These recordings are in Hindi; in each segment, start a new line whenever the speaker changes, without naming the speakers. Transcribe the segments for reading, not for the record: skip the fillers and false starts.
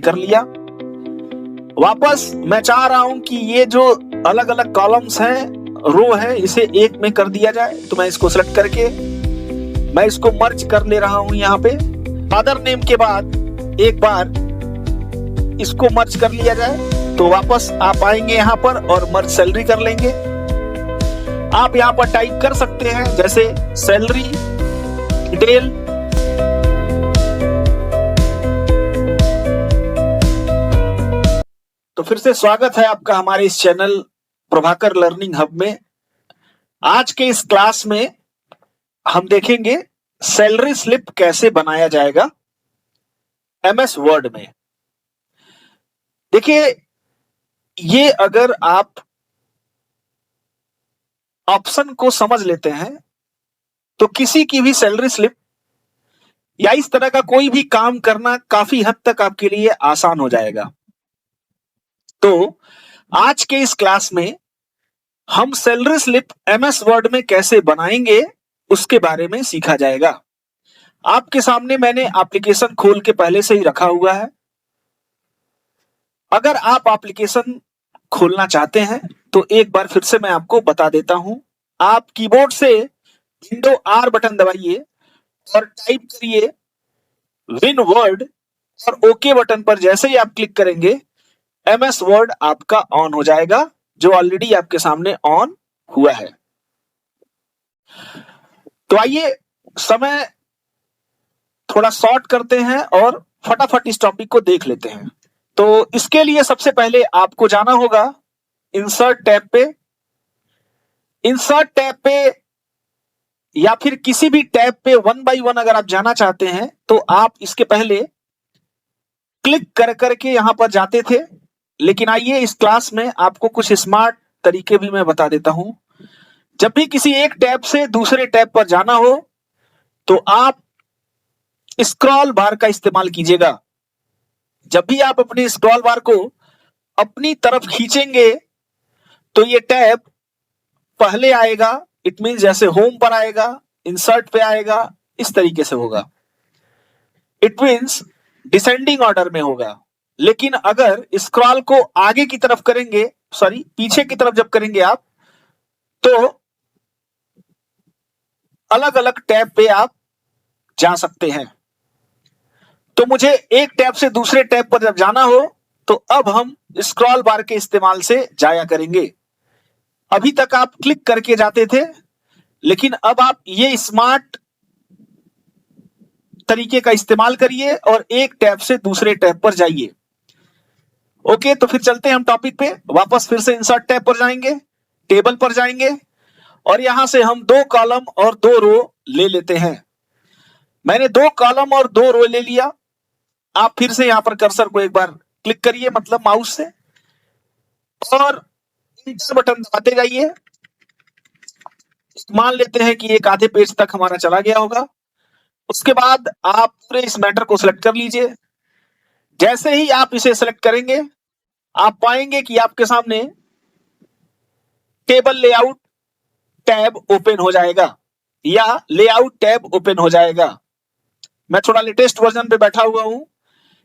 कर लिया। वापस मैं चाह रहा हूं कि ये जो अलग अलग कॉलम्स हैं, रो है, इसे एक में कर दिया जाए। तो मैं इसको सेलेक्ट करके मैं इसको मर्ज कर ले रहा हूं। यहाँ पे फादर नेम के बाद एक बार इसको मर्ज कर लिया जाए। तो वापस आप आएंगे यहाँ पर और मर्ज सैलरी कर लेंगे। आप यहाँ पर टाइप कर सकते हैं जैसे सैलरी डिटेल। तो फिर से स्वागत है आपका हमारे इस चैनल प्रभाकर लर्निंग हब में। आज के इस क्लास में हम देखेंगे सैलरी स्लिप कैसे बनाया जाएगा एमएस वर्ड में। देखिए, ये अगर आप ऑप्शन को समझ लेते हैं तो किसी की भी सैलरी स्लिप या इस तरह का कोई भी काम करना काफी हद तक आपके लिए आसान हो जाएगा। तो आज के इस क्लास में हम सैलरी स्लिप एमएस वर्ड में कैसे बनाएंगे उसके बारे में सीखा जाएगा। आपके सामने मैंने एप्लीकेशन खोल के पहले से ही रखा हुआ है। अगर आप एप्लीकेशन खोलना चाहते हैं तो एक बार फिर से मैं आपको बता देता हूं। आप कीबोर्ड से विंडो आर बटन दबाइए और टाइप करिए विन वर्ड और ओके बटन पर जैसे ही आप क्लिक करेंगे एमएस वर्ड आपका ऑन हो जाएगा, जो ऑलरेडी आपके सामने ऑन हुआ है। तो आइए समय थोड़ा शॉर्ट करते हैं और फटाफट इस टॉपिक को देख लेते हैं। तो इसके लिए सबसे पहले आपको जाना होगा इंसर्ट टैब पे। इंसर्ट टैब पे या फिर किसी भी टैब पे वन बाय वन अगर आप जाना चाहते हैं तो आप इसके पहले क्लिक कर करके यहां पर जाते थे। लेकिन आइए इस क्लास में आपको कुछ स्मार्ट तरीके भी मैं बता देता हूं। जब भी किसी एक टैब से दूसरे टैब पर जाना हो तो आप स्क्रॉल बार का इस्तेमाल कीजिएगा। जब भी आप अपनी स्क्रॉल बार को अपनी तरफ खींचेंगे तो ये टैब पहले आएगा। इट मीन जैसे होम पर आएगा, इंसर्ट पे आएगा, इस तरीके से होगा। इट मीन्स डिसेंडिंग ऑर्डर में होगा। लेकिन अगर स्क्रॉल को आगे की तरफ करेंगे, सॉरी पीछे की तरफ जब करेंगे आप, तो अलग अलग टैब पे आप जा सकते हैं। तो मुझे एक टैब से दूसरे टैब पर जब जाना हो तो अब हम स्क्रॉल बार के इस्तेमाल से जाया करेंगे। अभी तक आप क्लिक करके जाते थे, लेकिन अब आप ये स्मार्ट तरीके का इस्तेमाल करिए और एक टैब से दूसरे टैब पर जाइए। ओके, तो फिर चलते हैं हम टॉपिक पे। वापस फिर से इंसर्ट टैब पर जाएंगे, टेबल पर जाएंगे और यहां से हम 2 कॉलम और 2 रो ले लेते हैं। मैंने 2 कॉलम और 2 रो ले लिया। आप फिर से यहां पर कर्सर को एक बार क्लिक करिए, मतलब माउस से, और इंटर बटन दबाते जाइए। मान लेते हैं कि एक आधे पेज तक हमारा चला गया होगा। उसके बाद आप पूरे इस मैटर को सिलेक्ट कर लीजिए। जैसे ही आप इसे सिलेक्ट करेंगे आप पाएंगे कि आपके सामने टेबल लेआउट टैब ओपन हो जाएगा या लेआउट टैब ओपन हो जाएगा। मैं थोड़ा लेटेस्ट वर्जन पे बैठा हुआ हूं,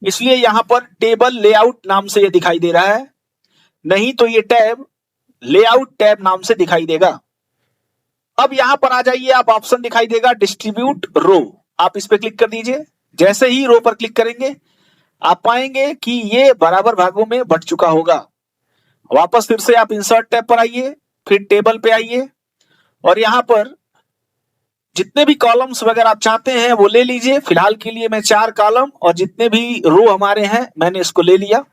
इसलिए यहां पर टेबल लेआउट नाम से ये दिखाई दे रहा है, नहीं तो ये टैब लेआउट टैब नाम से दिखाई देगा। अब यहां पर आ जाइए, आप ऑप्शन दिखाई देगा डिस्ट्रीब्यूट रो, आप इस पे क्लिक कर दीजिए। जैसे ही रो पर क्लिक करेंगे आप पाएंगे कि ये बराबर भागों में बंट चुका होगा। वापस फिर से आप इंसर्ट टैब पर आइए, फिर टेबल पे आइए और यहां पर जितने भी कॉलम्स वगैरह आप चाहते हैं वो ले लीजिए। फिलहाल के लिए मैं 4 कॉलम और जितने भी रो हमारे हैं मैंने इसको ले लिया।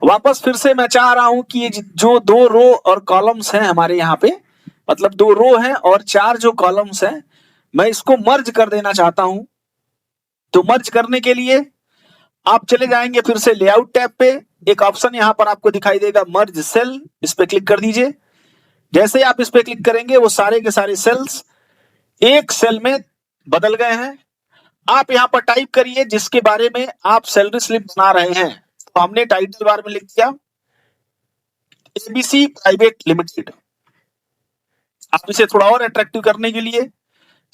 वापस फिर से मैं चाह रहा हूं कि ये जो 2 रो और कॉलम्स हैं हमारे यहाँ पे, मतलब 2 रो हैं और 4 जो कॉलम्स हैं, मैं इसको मर्ज कर देना चाहता हूं। तो मर्ज करने के लिए आप चले जाएंगे फिर से लेआउट टैब पे। एक ऑप्शन यहां पर आपको दिखाई देगा मर्ज सेल, इस पे क्लिक कर दीजिए। जैसे आप इस पे क्लिक करेंगे वो सारे के सारे सेल्स एक सेल में बदल गए हैं। आप यहां पर टाइप करिए जिसके बारे में आप सैलरी स्लिप बना रहे हैं। तो हमने टाइटल बार में लिख दिया एबीसी प्राइवेट लिमिटेड। आप इसे थोड़ा और अट्रैक्टिव करने के लिए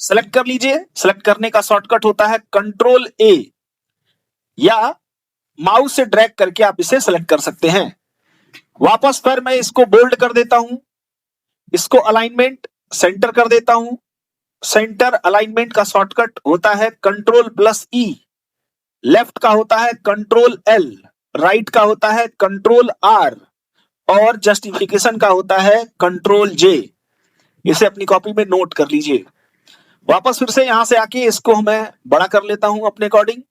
सेलेक्ट कर लीजिए। सेलेक्ट करने का शॉर्टकट होता है कंट्रोल ए या माउस से ड्रैग करके आप इसे सेलेक्ट कर सकते हैं। वापस फिर मैं इसको बोल्ड कर देता हूं, इसको अलाइनमेंट सेंटर कर देता हूं। सेंटर अलाइनमेंट का शॉर्टकट होता है Ctrl+E, लेफ्ट का होता है Ctrl+L, राइट का होता है Ctrl+R और जस्टिफिकेशन का होता है Ctrl+J। इसे अपनी कॉपी में नोट कर लीजिए। वापस फिर से यहां से आके इसको मैं बड़ा कर लेता हूं अपने अकॉर्डिंग।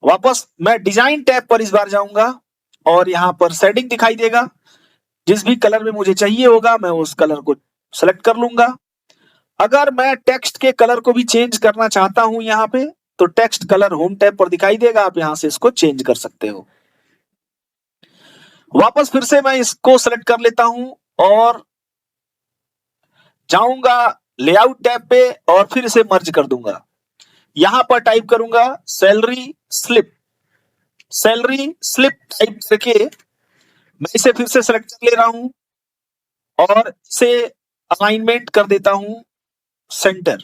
वापस मैं डिजाइन टैब पर इस बार जाऊंगा और यहां पर शेडिंग दिखाई देगा। जिस भी कलर में मुझे चाहिए होगा मैं उस कलर को सेलेक्ट कर लूंगा। अगर मैं टेक्स्ट के कलर को भी चेंज करना चाहता हूं यहां पे, तो टेक्स्ट कलर होम टैब पर दिखाई देगा, आप यहां से इसको चेंज कर सकते हो। वापस फिर से मैं इसको सेलेक्ट कर लेता हूं और जाऊंगा लेआउट टैब पे और फिर इसे मर्ज कर दूंगा। यहां पर टाइप करूंगा salary slip. Salary slip type करके मैं इसे फिर से सेलेक्ट कर ले रहा हूं और इसे अलाइनमेंट कर देता हूं सेंटर।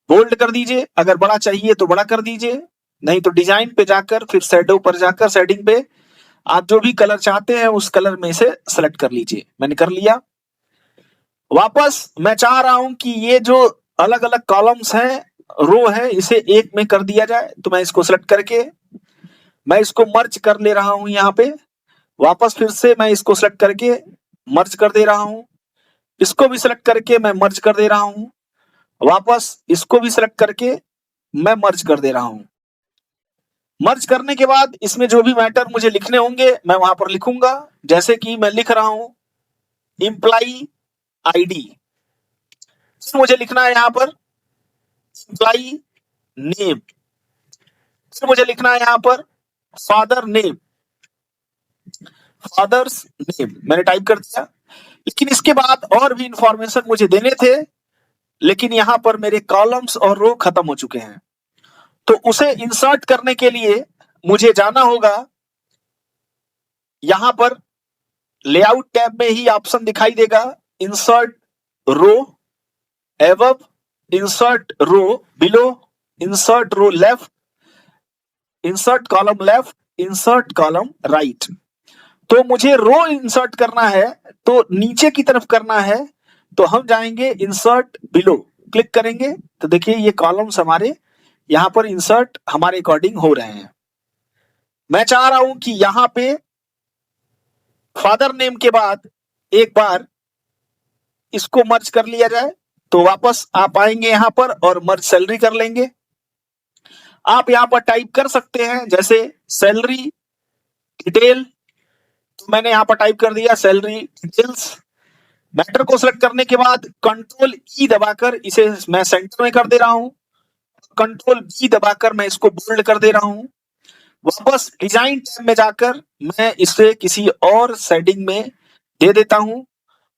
बोल्ड कर दीजिए, अगर बड़ा चाहिए तो बड़ा कर दीजिए, नहीं तो डिजाइन पे जाकर फिर शैडो पर जाकर शेडिंग पे आप जो भी कलर चाहते हैं उस कलर में इसे सेलेक्ट कर लीजिए। मैंने कर लिया। वापस मैं चाह रहा हूं कि ये जो अलग अलग कॉलम्स हैं, रो है, इसे एक में कर दिया जाए, तो मैं इसको सेलेक्ट करके मैं इसको मर्ज कर ले रहा हूं यहां पे। वापस फिर से मैं इसको सेलेक्ट करके मर्ज कर दे रहा हूं, इसको भी सेलेक्ट करके मैं मर्ज कर दे रहा हूं, वापस इसको भी सेलेक्ट करके मैं मर्ज कर दे रहा हूं। मर्ज करने के बाद इसमें जो भी मैटर मुझे लिखने होंगे मैं वहां पर लिखूंगा। जैसे कि मैं लिख रहा हूं एम्प्लॉई आईडी, मुझे लिखना है यहां पर एम्प्लॉई नेम, फिर मुझे लिखना है यहां पर फादर नेम, फादर्स नेम मैंने टाइप कर दिया। लेकिन इसके बाद और भी इंफॉर्मेशन मुझे देने थे, लेकिन यहां पर मेरे कॉलम्स और रो खत्म हो चुके हैं। तो उसे इंसर्ट करने के लिए मुझे जाना होगा, यहां पर लेआउट टैब में ही ऑप्शन दिखाई देगा insert row above, insert row below, insert row left, insert column left, insert column right. तो मुझे रो इंसर्ट करना है तो नीचे की तरफ करना है, तो हम जाएंगे इंसर्ट बिलो, क्लिक करेंगे तो देखिए ये कॉलम्स हमारे यहां पर इंसर्ट हमारे अकॉर्डिंग हो रहे हैं। मैं चाह रहा हूं कि यहां पे फादर नेम के बाद एक बार इसको मर्ज कर लिया जाए, तो वापस आप आएंगे यहां पर और मर्ज सैलरी कर लेंगे। आप यहां पर टाइप कर सकते हैं जैसे सैलरी डिटेल, तो मैंने यहां पर टाइप कर दिया सैलरी डिटेल्स। मैटर को सिलेक्ट करने के बाद Ctrl+E दबाकर इसे मैं सेंटर में कर दे रहा हूं, Ctrl+V दबाकर मैं इसको बोल्ड कर दे रहा हूं। वापस डिजाइन टैब में जाकर मैं इसे किसी और शेडिंग में दे देता हूं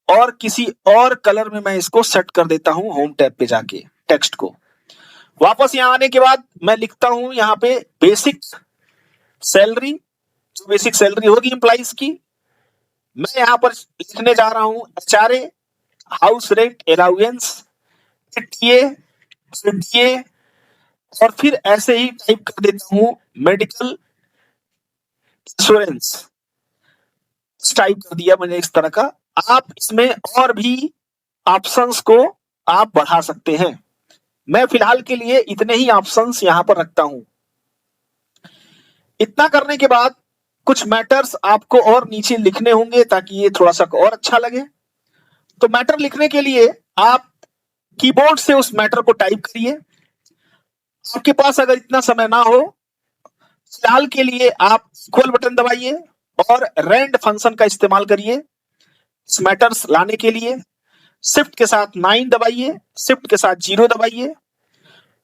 और किसी और कलर में मैं इसको सेट कर देता हूं होम टैब पे जाके टेक्स्ट को। वापस यहां आने के बाद मैं लिखता हूं यहां पे बेसिक सैलरी, जो बेसिक सैलरी होगी एम्प्लॉइज की। मैं यहां पर लिखने जा रहा हूं HRA, house rent allowance, TA, DA और फिर ऐसे ही टाइप कर देता हूं मेडिकल इंश्योरेंस। टाइप कर दिया मैंने इस तरह का। आप इसमें और भी ऑप्शंस को आप बढ़ा सकते हैं। मैं फिलहाल के लिए इतने ही ऑप्शंस यहां पर रखता हूं। इतना करने के बाद कुछ मैटर्स आपको और नीचे लिखने होंगे ताकि ये थोड़ा सा और अच्छा लगे। तो मैटर लिखने के लिए आप कीबोर्ड से उस मैटर को टाइप करिए। आपके पास अगर इतना समय ना हो, फिलहाल के लिए आप इक्वल बटन दबाइए और रैंड फंक्शन का इस्तेमाल करिए इस मैटर्स लाने के लिए। शिफ्ट के साथ 9 दबाइए, शिफ्ट के साथ 0 दबाइए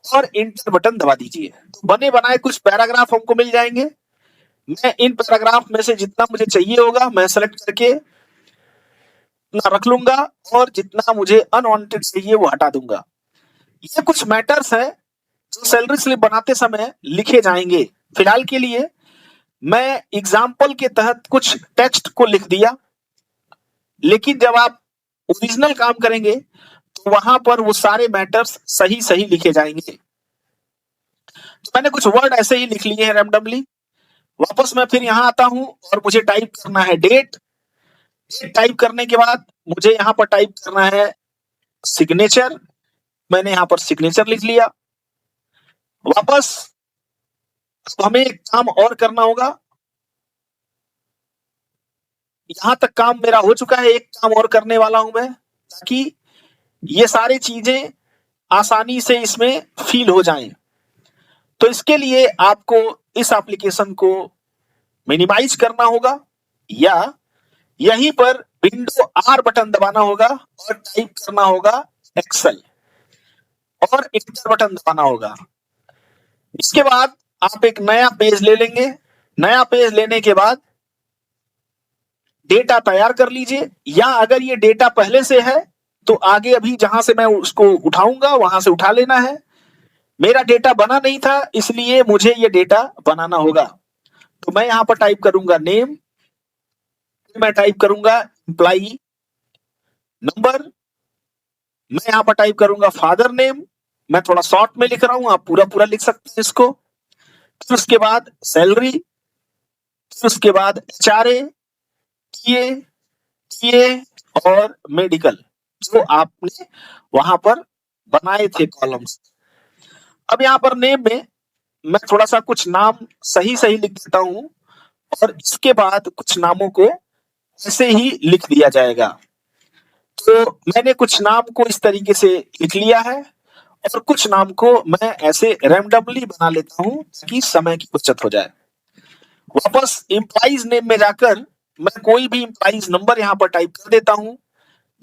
और इंटर बटन दबा दीजिए। तो बने बनाए कुछ पैराग्राफ हमको मिल जाएंगे। मैं इन पैराग्राफ में से जितना मुझे चाहिए होगा मैं सेलेक्ट करके रख लूंगा और जितना मुझे अनवांटेड चाहिए वो हटा दूंगा। ये कुछ मैटर्स हैं जो सैलरी स्लिप बनाते समय लिखे जाएंगे। फिलहाल के लिए मैं एग्जाम्पल के तहत कुछ टेक्स्ट को लिख दिया, लेकिन जब आप ओरिजिनल काम करेंगे तो वहां पर वो सारे मैटर्स सही सही लिखे जाएंगे। तो मैंने कुछ वर्ड ऐसे ही लिख लिए हैं रैंडमली। वापस मैं फिर यहां आता हूं और मुझे टाइप करना है डेट। टाइप करने के बाद मुझे यहां पर टाइप करना है सिग्नेचर। मैंने यहां पर सिग्नेचर लिख लिया। वापस तो हमें एक काम और करना होगा। यहां तक काम मेरा हो चुका है, एक काम और करने वाला हूं मैं, ताकि ये सारी चीजें आसानी से इसमें फील हो जाएं। तो इसके लिए आपको इस एप्लीकेशन को मिनिमाइज करना होगा या यहीं पर विंडो आर बटन दबाना होगा और टाइप करना होगा एक्सेल और एंटर बटन दबाना होगा। इसके बाद आप एक नया पेज ले लेंगे। नया पेज लेने के बाद डेटा तैयार कर लीजिए, या अगर ये डेटा पहले से है तो आगे अभी जहां से मैं उसको उठाऊंगा वहां से उठा लेना है। मेरा डेटा बना नहीं था इसलिए मुझे ये डेटा बनाना होगा। तो मैं यहां पर टाइप करूंगा नेम, मैं टाइप करूंगा एम्प्लॉई नंबर, मैं यहां पर टाइप करूंगा फादर नेम। मैं थोड़ा शॉर्ट में लिख रहा हूं, आप पूरा पूरा लिख सकते हैं इसको। फिर उसके बाद सैलरी, फिर उसके बाद एचआरए, टीए, टीए और मेडिकल जो आपने वहां पर बनाए थे कॉलम्स। अब यहां पर नेम में मैं थोड़ा सा कुछ नाम सही सही लिख देता हूं और इसके बाद कुछ नामों को ऐसे ही लिख दिया जाएगा। तो मैंने कुछ नाम को इस तरीके से लिख लिया है और कुछ नाम को मैं ऐसे रैंडमली बना लेता हूं ताकि समय की बचत हो जाए। वापस एम्प्लॉइज नेम में जाकर मैं कोई भी एम्प्लॉइज नंबर यहां पर टाइप कर देता हूं।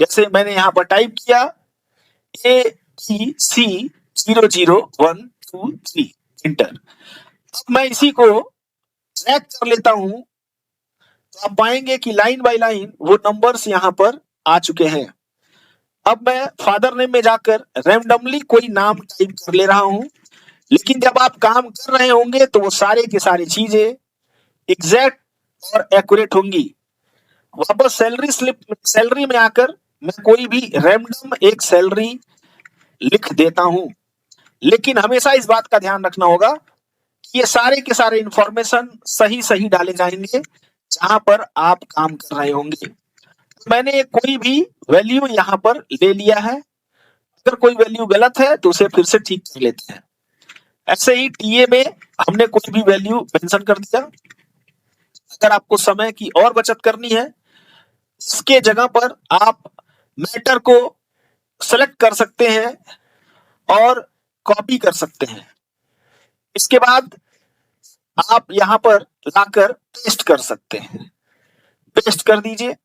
जैसे मैंने यहां पर टाइप किया ABC00123 इंटर। अब मैं इसी को ड्रैग कर लेता हूं तो आप पाएंगे कि लाइन बाय लाइन वो नंबर्स यहां पर आ चुके हैं। अब मैं फादर नेम में जाकर रैंडमली कोई नाम टाइप कर ले रहा हूं, लेकिन जब आप काम कर रहे होंगे तो वो सारे की सारी चीजें एग्जैक्ट और एक्यूरेट होंगी। वापस सैलरी स्लिप, सैलरी में आकर मैं कोई भी रैंडम एक सैलरी लिख देता हूं, लेकिन हमेशा इस बात का ध्यान रखना होगा कि ये सारे के सारे इंफॉर्मेशन सही सही डाले जाएंगे जहां पर आप काम कर रहे होंगे। मैंने कोई भी वैल्यू यहां पर ले लिया है, अगर कोई वैल्यू गलत है तो उसे फिर से ठीक कर लेते हैं। ऐसे ही टीए में हमने कोई भी वैल्यू मेंशन कर दिया। अगर आपको समय की और बचत करनी है, इसके जगह पर आप मैटर को सेलेक्ट कर सकते हैं और कॉपी कर सकते हैं। इसके बाद आप यहां पर लाकर पेस्ट कर सकते हैं। पेस्ट कर दीजिए।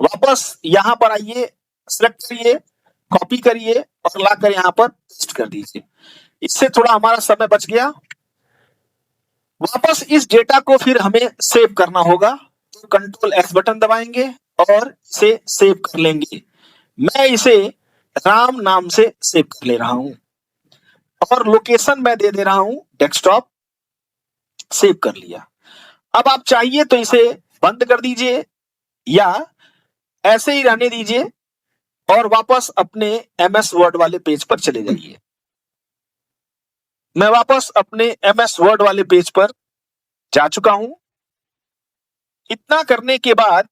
वापस यहां पर आइए, सेलेक्ट करिए, कॉपी करिए और लाकर यहां पर पेस्ट कर दीजिए। इससे थोड़ा हमारा समय बच गया। वापस इस डेटा को फिर हमें सेव करना होगा, तो कंट्रोल एक्स बटन दबाएंगे और इसे सेव कर लेंगे। मैं इसे राम नाम से सेव कर ले रहा हूं और लोकेशन मैं दे दे रहा हूं डेस्कटॉप। सेव कर लिया। अब आप चाहिए तो इसे बंद कर दीजिए या ऐसे ही रहने दीजिए और वापस अपने एमएस वर्ड वाले पेज पर चले जाइए। मैं वापस अपने एमएस वर्ड वाले पेज पर जा चुका हूं। इतना करने के बाद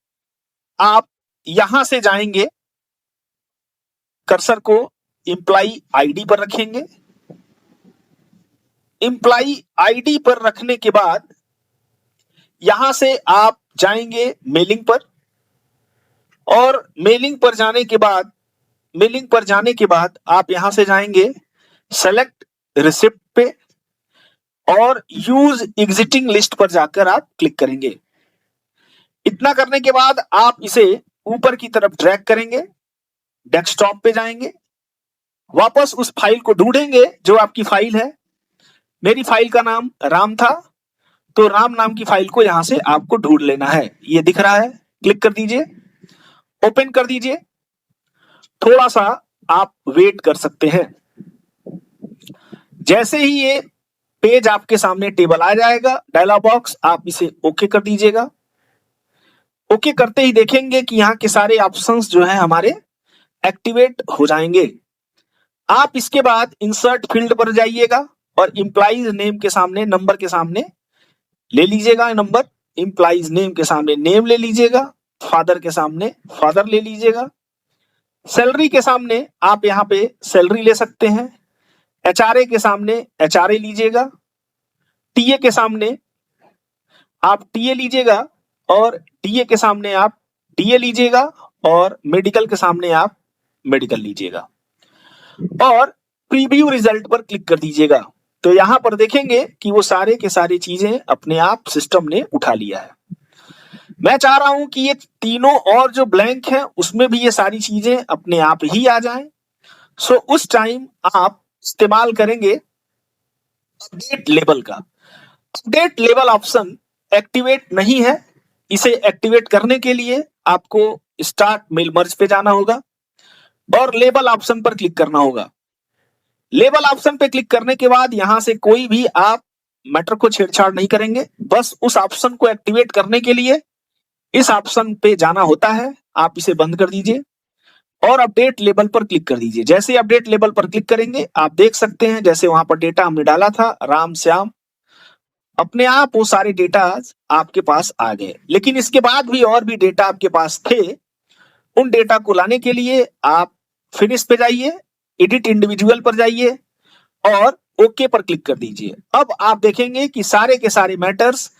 आप यहां से जाएंगे, कर्सर को एम्प्लॉई आईडी पर रखेंगे। एम्प्लॉई आईडी पर रखने के बाद यहां से आप जाएंगे मेलिंग पर और मेलिंग पर जाने के बाद आप यहां से जाएंगे सेलेक्ट रिसिप्ट पे और यूज एग्जिटिंग लिस्ट पर जाकर आप क्लिक करेंगे। इतना करने के बाद आप इसे ऊपर की तरफ ड्रैग करेंगे, डेस्कटॉप पे जाएंगे, वापस उस फाइल को ढूंढेंगे जो आपकी फाइल है। मेरी फाइल का नाम राम था, तो राम नाम की फाइल को यहां से आपको ढूंढ लेना है। ये दिख रहा है, क्लिक कर दीजिए, ओपन कर दीजिए। थोड़ा सा आप वेट कर सकते हैं। जैसे ही ये पेज आपके सामने टेबल आ जाएगा, डायलॉग बॉक्स, आप इसे ओके कर दीजिएगा। ओके करते ही देखेंगे कि यहाँ के सारे ऑप्शंस जो है हमारे एक्टिवेट हो जाएंगे। आप इसके बाद इंसर्ट फील्ड पर जाइएगा और एम्प्लॉइज नेम के सामने, नंबर के सामने ले लीजिएगा नंबर, इम्प्लाइज नेम के सामने नेम ले लीजिएगा, फादर के सामने फादर ले लीजिएगा, सैलरी के सामने आप यहाँ पे सैलरी ले सकते हैं, एचआरए के सामने एचआरए लीजिएगा, टीए के सामने आप टीए लीजिएगा और टीए के सामने आप टीए लीजिएगा और मेडिकल के सामने आप मेडिकल लीजिएगा और प्रीव्यू रिजल्ट पर क्लिक कर दीजिएगा। तो यहां पर देखेंगे कि वो सारे के सारी चीजें अपने आप सिस्टम ने उठा लिया है। मैं चाह रहा हूं कि ये तीनों और जो ब्लैंक है उसमें भी ये सारी चीजें अपने आप ही आ जाएं। सो उस टाइम आप इस्तेमाल करेंगे अपडेट लेबल का। अपडेट लेबल ऑप्शन एक्टिवेट नहीं है, इसे एक्टिवेट करने के लिए आपको स्टार्ट मेल मर्ज पे जाना होगा और लेबल ऑप्शन पर क्लिक करना होगा। लेबल ऑप्शन पे क्लिक करने के बाद यहां से कोई भी आप मैटर को छेड़छाड़ नहीं करेंगे, बस उस ऑप्शन को एक्टिवेट करने के लिए इस ऑप्शन पे जाना होता है। आप इसे बंद कर दीजिए और अपडेट लेबल पर क्लिक कर दीजिए। जैसे अपडेट लेबल पर क्लिक करेंगे आप देख सकते हैं जैसे वहां पर डेटा हमने डाला था राम श्याम, अपने आप वो सारे डेटा आपके पास आ गए। लेकिन इसके बाद भी और भी डेटा आपके पास थे, उन डेटा को लाने के लिए आप फिनिश पे जाइए, एडिट इंडिविजुअल पर जाइए और ओके पर क्लिक कर दीजिए। अब आप देखेंगे कि सारे के सारे मैटर्स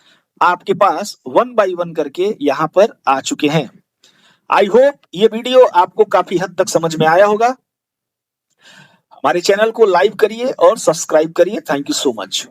आपके पास 1 बाय 1 करके यहां पर आ चुके हैं। आई होप ये वीडियो आपको काफी हद तक समझ में आया होगा। हमारे चैनल को लाइक करिए और सब्सक्राइब करिए। Thank you so much.